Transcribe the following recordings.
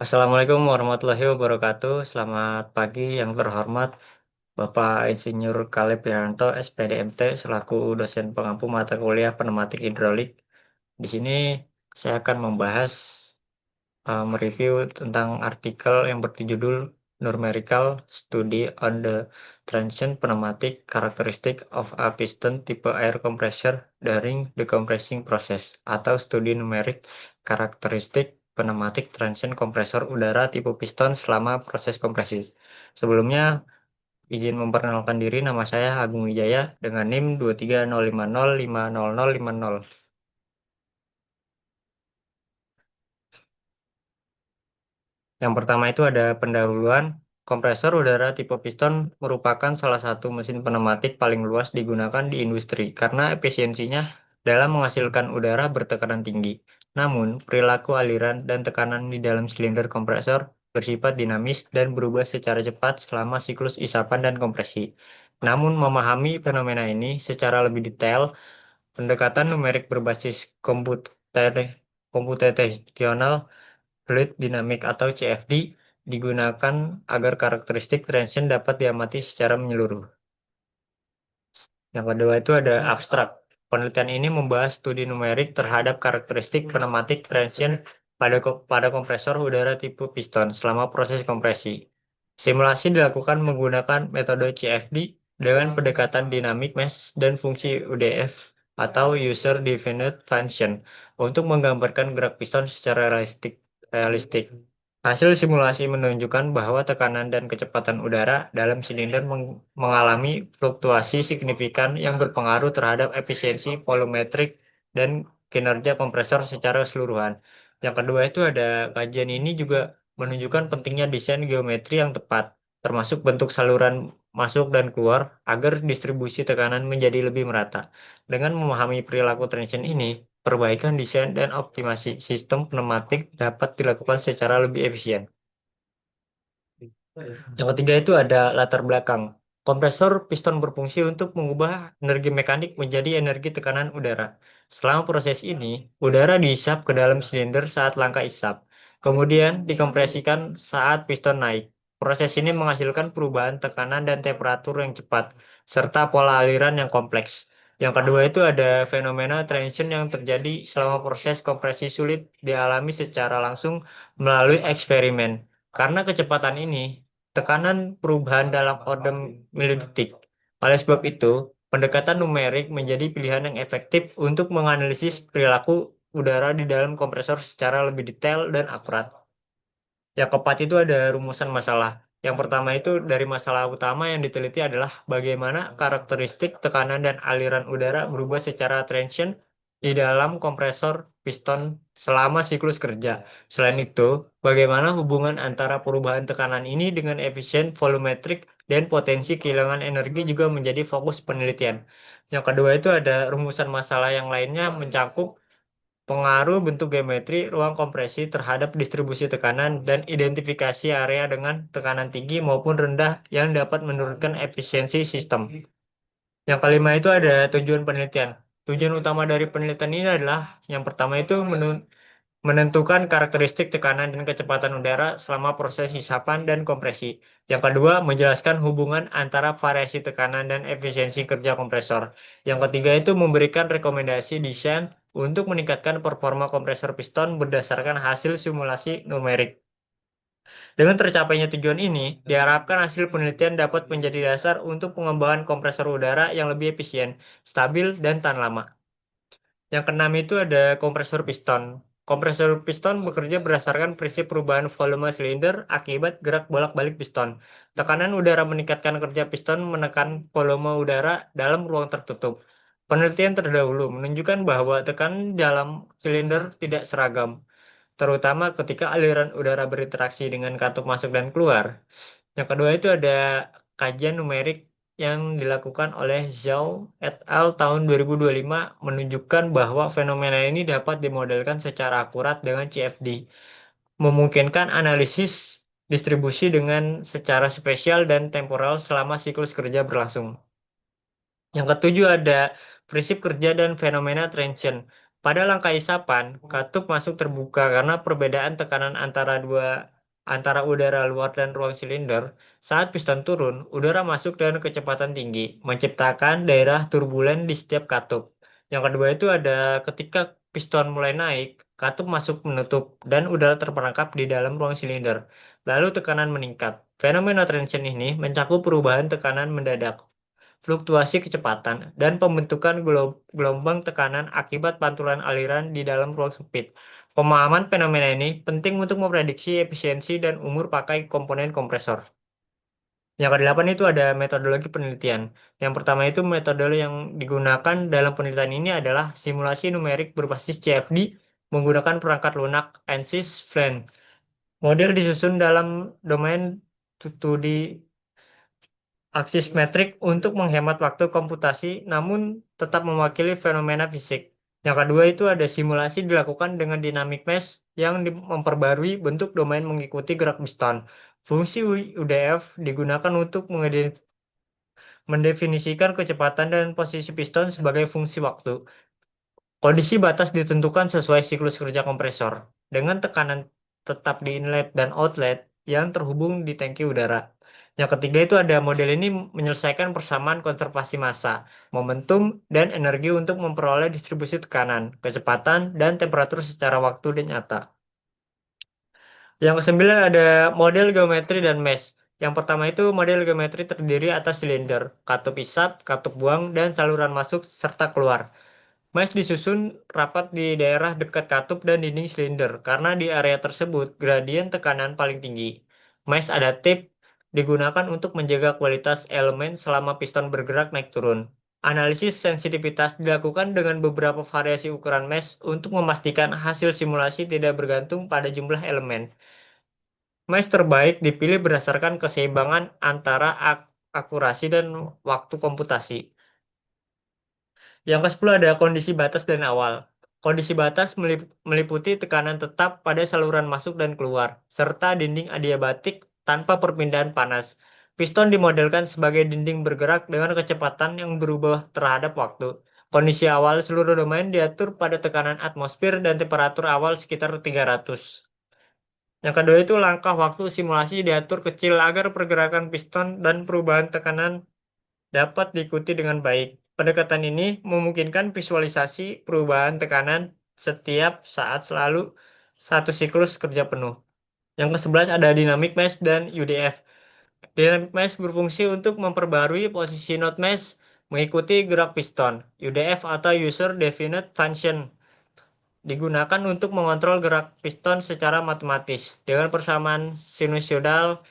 Assalamualaikum warahmatullahi wabarakatuh. Selamat pagi yang terhormat Bapak Insinyur Kaleb Wiranto, SPDMT, selaku dosen pengampu mata kuliah pneumatik hidrolik. Di sini saya akan membahas mereview tentang artikel yang berjudul Numerical Study on the Transient Pneumatic Characteristic of a Piston Type Air Compressor During the Compressing Process atau studi numerik karakteristik pneumatik transient kompresor udara tipe piston selama proses kompresi. Sebelumnya, izin memperkenalkan diri, nama saya Agung Wijaya dengan NIM 230505050. Yang pertama itu ada pendahuluan. Kompresor udara tipe piston merupakan salah satu mesin pneumatik paling luas digunakan di industri karena efisiensinya dalam menghasilkan udara bertekanan tinggi. Namun, perilaku aliran dan tekanan di dalam silinder kompresor bersifat dinamis dan berubah secara cepat selama siklus isapan dan kompresi. Namun, memahami fenomena ini secara lebih detail, pendekatan numerik berbasis komputasional Fluid Dynamic atau CFD digunakan agar karakteristik transient dapat diamati secara menyeluruh. Yang kedua itu ada abstrak. Penelitian ini membahas studi numerik terhadap karakteristik pneumatik transient pada kompresor udara tipe piston selama proses kompresi. Simulasi dilakukan menggunakan metode CFD dengan pendekatan dynamic mesh dan fungsi UDF atau User Defined Function untuk menggambarkan gerak piston secara realistik. Hasil simulasi menunjukkan bahwa tekanan dan kecepatan udara dalam silinder mengalami fluktuasi signifikan yang berpengaruh terhadap efisiensi volumetrik dan kinerja kompresor secara keseluruhan. Yang kedua itu ada kajian ini juga menunjukkan pentingnya desain geometri yang tepat, termasuk bentuk saluran masuk dan keluar agar distribusi tekanan menjadi lebih merata. Dengan memahami perilaku tension ini, perbaikan desain dan optimasi sistem pneumatik dapat dilakukan secara lebih efisien. Yang ketiga itu ada latar belakang. Kompresor piston berfungsi untuk mengubah energi mekanik menjadi energi tekanan udara. Selama proses ini, udara dihisap ke dalam silinder saat langkah isap. Kemudian dikompresikan saat piston naik. Proses ini menghasilkan perubahan tekanan dan temperatur yang cepat, serta pola aliran yang kompleks. Yang kedua itu ada fenomena tension yang terjadi selama proses kompresi sulit dialami secara langsung melalui eksperimen. Karena kecepatan ini, tekanan perubahan dalam order milidetik. Oleh sebab itu, pendekatan numerik menjadi pilihan yang efektif untuk menganalisis perilaku udara di dalam kompresor secara lebih detail dan akurat. Yang keempat itu ada rumusan masalah. Yang pertama itu dari masalah utama yang diteliti adalah bagaimana karakteristik tekanan dan aliran udara berubah secara transient di dalam kompresor piston selama siklus kerja. Selain itu, bagaimana hubungan antara perubahan tekanan ini dengan efisien volumetrik dan potensi kehilangan energi juga menjadi fokus penelitian. Yang kedua itu ada rumusan masalah yang lainnya mencakup pengaruh bentuk geometri ruang kompresi terhadap distribusi tekanan dan identifikasi area dengan tekanan tinggi maupun rendah yang dapat menurunkan efisiensi sistem. Yang kelima itu ada tujuan penelitian. Tujuan utama dari penelitian ini adalah yang pertama itu menentukan karakteristik tekanan dan kecepatan udara selama proses hisapan dan kompresi. Yang kedua, menjelaskan hubungan antara variasi tekanan dan efisiensi kerja kompresor. Yang ketiga itu memberikan rekomendasi desain untuk meningkatkan performa kompresor piston berdasarkan hasil simulasi numerik. Dengan tercapainya tujuan ini, diharapkan hasil penelitian dapat menjadi dasar untuk pengembangan kompresor udara yang lebih efisien, stabil, dan tahan lama. Yang keenam itu ada kompresor piston. Kompresor piston bekerja berdasarkan prinsip perubahan volume silinder akibat gerak bolak-balik piston. Tekanan udara meningkatkan kerja piston menekan volume udara dalam ruang tertutup. Penelitian terdahulu menunjukkan bahwa tekanan dalam silinder tidak seragam, terutama ketika aliran udara berinteraksi dengan katup masuk dan keluar. Yang kedua itu ada kajian numerik yang dilakukan oleh Zhao et al. Tahun 2025 menunjukkan bahwa fenomena ini dapat dimodelkan secara akurat dengan CFD, memungkinkan analisis distribusi dengan secara spesial dan temporal selama siklus kerja berlangsung. Yang ketujuh ada prinsip kerja dan fenomena transient. Pada langkah isapan, katup masuk terbuka karena perbedaan tekanan antara udara luar dan ruang silinder. Saat piston turun, udara masuk dengan kecepatan tinggi, menciptakan daerah turbulen di setiap katup. Yang kedua itu ada ketika piston mulai naik, katup masuk menutup dan udara terperangkap di dalam ruang silinder. Lalu tekanan meningkat. Fenomena transition ini mencakup perubahan tekanan mendadak, fluktuasi kecepatan, dan pembentukan gelombang tekanan akibat pantulan aliran di dalam ruang sempit. Pemahaman fenomena ini penting untuk memprediksi efisiensi dan umur pakai komponen kompresor. Yang kedelapan itu ada metodologi penelitian. Yang pertama itu metode yang digunakan dalam penelitian ini adalah simulasi numerik berbasis CFD menggunakan perangkat lunak ANSYS Flan. Model disusun dalam domain 2D aksis metrik untuk menghemat waktu komputasi, namun tetap mewakili fenomena fisik. Yang kedua itu ada simulasi dilakukan dengan dynamic mesh yang memperbarui bentuk domain mengikuti gerak piston. Fungsi UDF digunakan untuk mendefinisikan kecepatan dan posisi piston sebagai fungsi waktu. Kondisi batas ditentukan sesuai siklus kerja kompresor, dengan tekanan tetap di inlet dan outlet yang terhubung di tangki udara. Yang ketiga itu ada model ini menyelesaikan persamaan konservasi massa, momentum, dan energi untuk memperoleh distribusi tekanan, kecepatan, dan temperatur secara waktu dan nyata. Yang kesembilan ada model geometri dan mesh. Yang pertama itu model geometri terdiri atas silinder, katup isap, katup buang, dan saluran masuk serta keluar. Mesh disusun rapat di daerah dekat katup dan dinding silinder karena di area tersebut gradien tekanan paling tinggi. Mesh adaptif digunakan untuk menjaga kualitas elemen selama piston bergerak naik turun. Analisis sensitivitas dilakukan dengan beberapa variasi ukuran mesh untuk memastikan hasil simulasi tidak bergantung pada jumlah elemen. Mesh terbaik dipilih berdasarkan keseimbangan antara akurasi dan waktu komputasi. Yang ke-10 ada kondisi batas dan awal. Kondisi batas meliputi tekanan tetap pada saluran masuk dan keluar, serta dinding adiabatik tanpa perpindahan panas. Piston dimodelkan sebagai dinding bergerak dengan kecepatan yang berubah terhadap waktu. Kondisi awal seluruh domain diatur pada tekanan atmosfer dan temperatur awal sekitar 300. Yang kedua itu langkah waktu simulasi diatur kecil agar pergerakan piston dan perubahan tekanan dapat diikuti dengan baik. Pendekatan ini memungkinkan visualisasi perubahan tekanan setiap saat selalu satu siklus kerja penuh. Yang ke-11 ada dynamic mesh dan UDF. Dynamic mesh berfungsi untuk memperbarui posisi node mesh mengikuti gerak piston. UDF atau User Defined Function digunakan untuk mengontrol gerak piston secara matematis dengan persamaan sinusoidal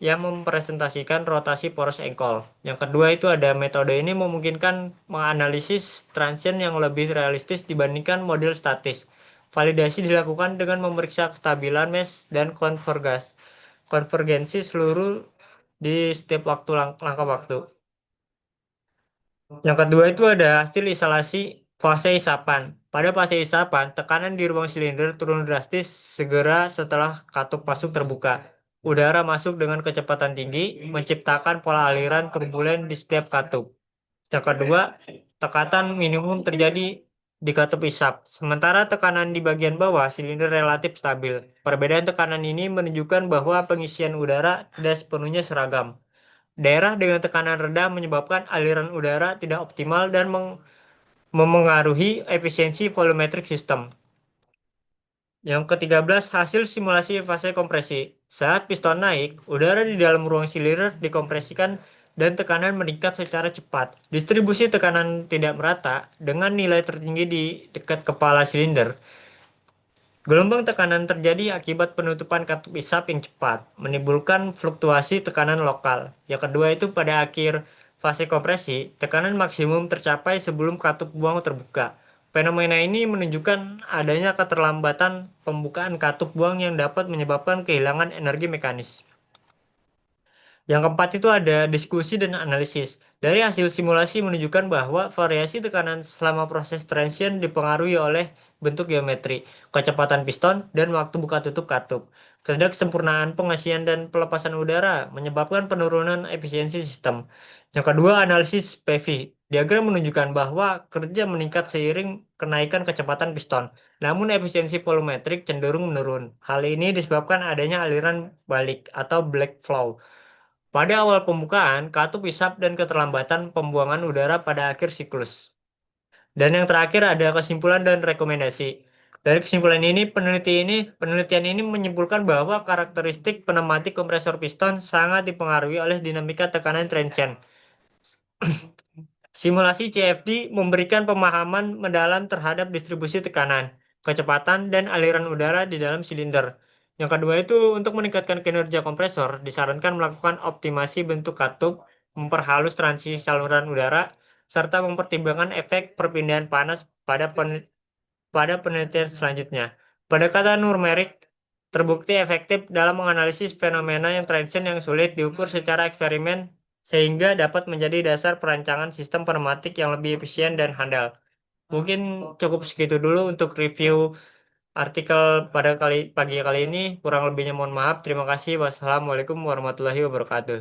yang mempresentasikan rotasi poros engkol. Yang kedua itu ada metode ini memungkinkan menganalisis transient yang lebih realistis dibandingkan model statis. Validasi dilakukan dengan memeriksa kestabilan mesh dan konvergensi seluruh di setiap langkah waktu. Yang kedua itu ada hasil isolasi fase isapan. Pada fase isapan, tekanan di ruang silinder turun drastis segera setelah katup masuk terbuka. Udara masuk dengan kecepatan tinggi, menciptakan pola aliran turbulen di setiap katup. Yang kedua, tekanan minimum terjadi di katup isap. Sementara tekanan di bagian bawah silinder relatif stabil. Perbedaan tekanan ini menunjukkan bahwa pengisian udara tidak sepenuhnya seragam. Daerah dengan tekanan rendah menyebabkan aliran udara tidak optimal dan memengaruhi efisiensi volumetric system. Yang ke-13, hasil simulasi fase kompresi. Saat piston naik, udara di dalam ruang silinder dikompresikan dan tekanan meningkat secara cepat. Distribusi tekanan tidak merata dengan nilai tertinggi di dekat kepala silinder. Gelombang tekanan terjadi akibat penutupan katup isap yang cepat, menimbulkan fluktuasi tekanan lokal. Yang kedua itu pada akhir fase kompresi, tekanan maksimum tercapai sebelum katup buang terbuka. Fenomena ini menunjukkan adanya keterlambatan pembukaan katup buang yang dapat menyebabkan kehilangan energi mekanis. Yang keempat itu ada diskusi dan analisis. Dari hasil simulasi menunjukkan bahwa variasi tekanan selama proses transient dipengaruhi oleh bentuk geometri, kecepatan piston, dan waktu buka tutup katup. Ketidaksempurnaan pengisian dan pelepasan udara menyebabkan penurunan efisiensi sistem. Yang kedua, analisis PV. Diagram menunjukkan bahwa kerja meningkat seiring kenaikan kecepatan piston, namun efisiensi volumetrik cenderung menurun. Hal ini disebabkan adanya aliran balik atau black flow pada awal pembukaan, katup isap dan keterlambatan pembuangan udara pada akhir siklus. Dan yang terakhir ada kesimpulan dan rekomendasi. Dari kesimpulan ini, penelitian ini menyimpulkan bahwa karakteristik pneumatik kompresor piston sangat dipengaruhi oleh dinamika tekanan transient. Simulasi CFD memberikan pemahaman mendalam terhadap distribusi tekanan, kecepatan, dan aliran udara di dalam silinder. Yang kedua itu, untuk meningkatkan kinerja kompresor, disarankan melakukan optimasi bentuk katup, memperhalus transisi saluran udara, serta mempertimbangkan efek perpindahan panas pada penelitian selanjutnya. Pendekatan numerik terbukti efektif dalam menganalisis fenomena yang transient yang sulit diukur secara eksperimen sehingga dapat menjadi dasar perancangan sistem pneumatik yang lebih efisien dan handal. Mungkin cukup segitu dulu untuk review artikel pada pagi kali ini. Kurang lebihnya mohon maaf. Terima kasih. Wassalamualaikum warahmatullahi wabarakatuh.